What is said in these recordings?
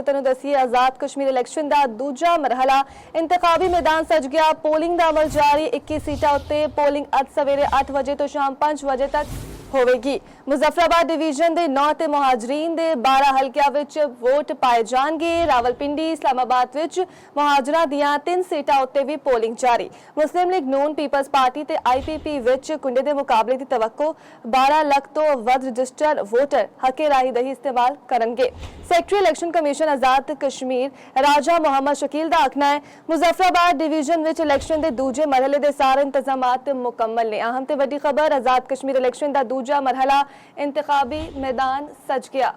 ਤੈਨੂੰ ਦਸੀਏ ਆਜ਼ਾਦ ਕਸ਼ਮੀਰ ਇਲੈਕਸ਼ਨ ਦਾ ਦੂਜਾ ਮਰਹਲਾ ਇੰਤਖਾਬੀ ਮੈਦਾਨ ਸਜ ਗਿਆ। ਪੋਲਿੰਗ ਦਾ ਅਮਲ ਜਾਰੀ। 21 ਸੀਟਾਂ ਉੱਤੇ ਪੋਲਿੰਗ ਅੱਜ ਸਵੇਰੇ 8 ਵਜੇ ਤੋਂ ਸ਼ਾਮ 5 ਵਜੇ ਤੱਕ ਹੋਵੇਗੀ। ਮੁਜ਼ੱਫਰਾਬਾਦ डिवीजन ਦੇ 9 ਤੇ ਮੁਹਾਜਰੀਨ ਦੇ 12 ਹਲਕਿਆਂ ਵਿੱਚ ਵੋਟ ਪਾਏ ਜਾਣਗੇ। ਰਾਵਲਪਿੰਡੀ ਇਸਲਾਮਾਬਾਦ ਵਿੱਚ ਮੁਹਾਜਰਾਂ ਦੀਆਂ 3 ਸੀਟਾਂ ਉੱਤੇ ਵੀ ਪੋਲਿੰਗ ਜਾਰੀ। ਮੁਸਲਿਮ ਲੀਗ ਨੂਨ ਪੀਪਲਸ ਪਾਰਟੀ ਤੇ ਆਈਪੀਪੀ ਵਿੱਚ ਕੁੰਡੇ ਦੇ ਮੁਕਾਬਲੇ ਦੀ ਤਵੱਕੋ। 12 ਲੱਖ ਤੋਂ ਵੱਧ ਰਜਿਸਟਰਡ ਵੋਟਰ ਹੱਕੇ ਰਾਹੀਂ ਦਹੀ ਇਸਤੇਮਾਲ ਕਰਨਗੇ। ਸੈਕਟਰੀ ਇਲੈਕਸ਼ਨ ਕਮਿਸ਼ਨ ਆਜ਼ਾਦ ਕਸ਼ਮੀਰ ਰਾਜਾ ਮੁਹੰਮਦ ਸ਼ਕੀਲ ਦਾ ਆਖਣਾ ਹੈ ਮੁਜ਼ੱਫਰਾਬਾਦ डिवीजन ਵਿੱਚ ਇਲੈਕਸ਼ਨ ਦੇ ਦੂਜੇ ਮਰਹਲੇ ਦੇ ਸਾਰੇ ਇੰਤਜ਼ਾਮਾਤ ਮੁਕੰਮਲ ਨੇ। ਅਹਿਮ ਤੇ ਵੱਡੀ ਖਬਰ ਆਜ਼ਾਦ ਕਸ਼ਮੀਰ ਇਲੈਕਸ਼ਨ ਦਾ दूजा मरहला इंतखाबी मैदान सज गया।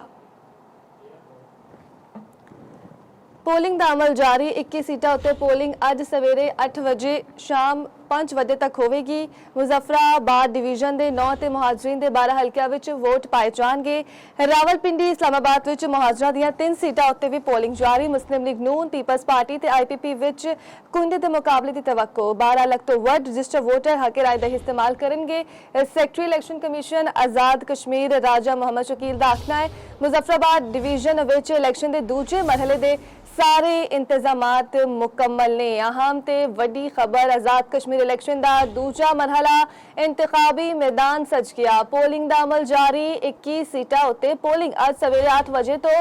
पोलिंग का अमल जारी। 21 सीटां उत्ते पोलिंग अज सवेरे 8 बजे शाम 5 बजे तक होगी। मुजफ्फराबाद डिवीजन के 9 ते मुहाजरीन के 12 हल्कियां विच वोट पाए जाएंगे। रावलपिंडी इस्लामाबाद विच मुहाजरां दीयां 3 सीटां उत्ते भी पोलिंग जारी। मुस्लिम लीग नून पीपल्स पार्टी ते आईपीपी विच कुंडे के मुकाबले की तवक्को। 12 लाख तो वध रजिस्टर वोटर हक राय का इस्तेमाल करेंगे। सैकटरी इलैक्शन कमीशन आजाद कश्मीर राजा मुहम्मद शकील का आखना है मुजफ्फराबाद डिवीजन विच इलैक्शन के दूजे मरहले के सारे इंतजामात मुकम्मल ने। अहम ते वड्डी खबर आजाद कश्मीर इलैक्शन का दूजा मरहला इंतखाबी मैदान सज गया। पोलिंग का अमल जारी। 21 सीटां उत्ते पोलिंग अज सवेरे 8 बजे तो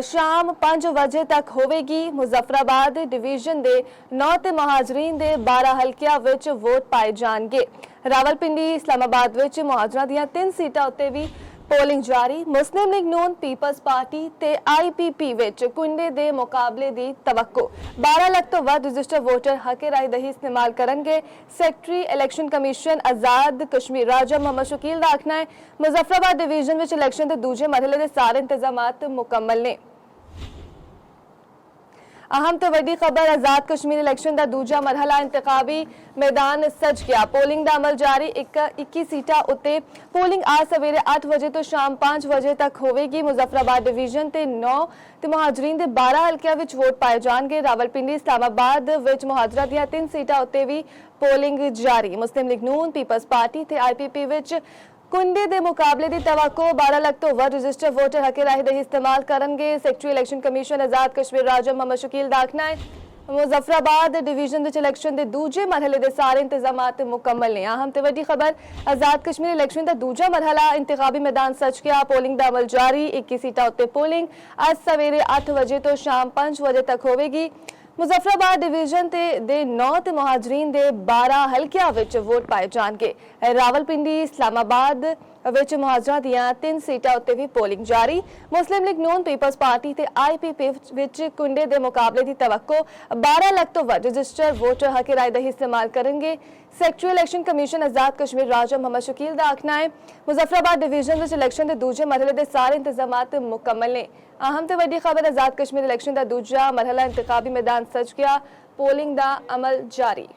शाम 5 बजे तक होगी। मुजफ्फराबाद डिवीजन के 9 ते मुहाजरीन के 12 हल्कियां विच वोट पाए जाएंगे। रावलपिंडी इस्लामाबाद विच मुहाजरां दीयां 3 सीटां उत्ते भी पोलिंग जारी। मुस्लिम लीग नून पीपल्स पार्टी ते आईपीपी विच कुंडे दे मुकाबले दी तवक्को। 12 लाख तो वध रजिस्टर वोटर हके राय दही इस्तेमाल करेंगे। सैकटरी इलैक्शन कमीशन आजाद कश्मीर राजा मुहम्मद शकील का आखना है मुजफ्फराबाद डिवीजन विच इलैक्शन के दूजे मरहले के सारे इंतजामात मुकम्मल ने। अहम तो वड्डी खबर आजाद कश्मीर इलैक्शन का दूजा मरहला इंतखाबी मैदान सज गया। पोलिंग का अमल जारी। 21 सीटां उत्ते पोलिंग आज सवेरे 8 बजे तो शाम 5 बजे तक होगी। मुजफ्फराबाद डिवीजन के 9 ते मुहाजरीन के 12 हल्कियां विच वोट पाए जाएंगे। रावलपिंडी इस्लामाबाद विच मुहाजरा दीयां 3 सीटां उत्ते भी पोलिंग जारी। मुस्लिम लीग नून पीपल्स पार्टी ते आईपीपी विच कुंडे के मुकाबले की तवक्को। 12 लाख तो वध रजिस्टर वोटर हके राही दही इस्तेमाल करेंगे। सैकटरी इलैक्शन कमीशन आजाद कश्मीर राजा मुहम्मद शकील का आखना है मुजफ्फराबाद डिवीजन के इलैक्शन के दूजे मरहले के सारे इंतजामात मुकम्मल ने। अहम ते वड्डी खबर आजाद कश्मीर इलैक्शन का दूजा मरहला इंतखाबी मैदान सज गया। पोलिंग का अमल जारी। 21 सीटां उत्ते पोलिंग अज सवेरे 8 बजे तो शाम 5 बजे तक होगी। मुजफ्फराबाद डिवीजन दे 9 ते मुहाजरीन दे 12 हल्कियां विच वोट पाए जाएंगे। रावलपिंडी इस्लामाबाद विच मुहाजरां दीयां 3 सीटां उत्ते भी पोलिंग जारी। मुस्लिम लीग नून पीपल्स पार्टी ते आईपीपी विच कुंडे दे मुकाबले की तवक्को। 12 लाख तो वध रजिस्टर वोटर हक राय दही इस्तेमाल करेंगे। सैकटरी इलैक्शन कमीशन आजाद कश्मीर राजा मुहम्मद शकील का आखना है मुजफ्फराबाद डिवीजन विच इलैक्शन के दूजे मरहले के सारे इंतजामात मुकम्मल ने। अहम ते वड्डी खबर आजाद कश्मीर इलैक्शन का दूजा मरहला इंतखाबी मैदान सज गया। पोलिंग का अमल जारी।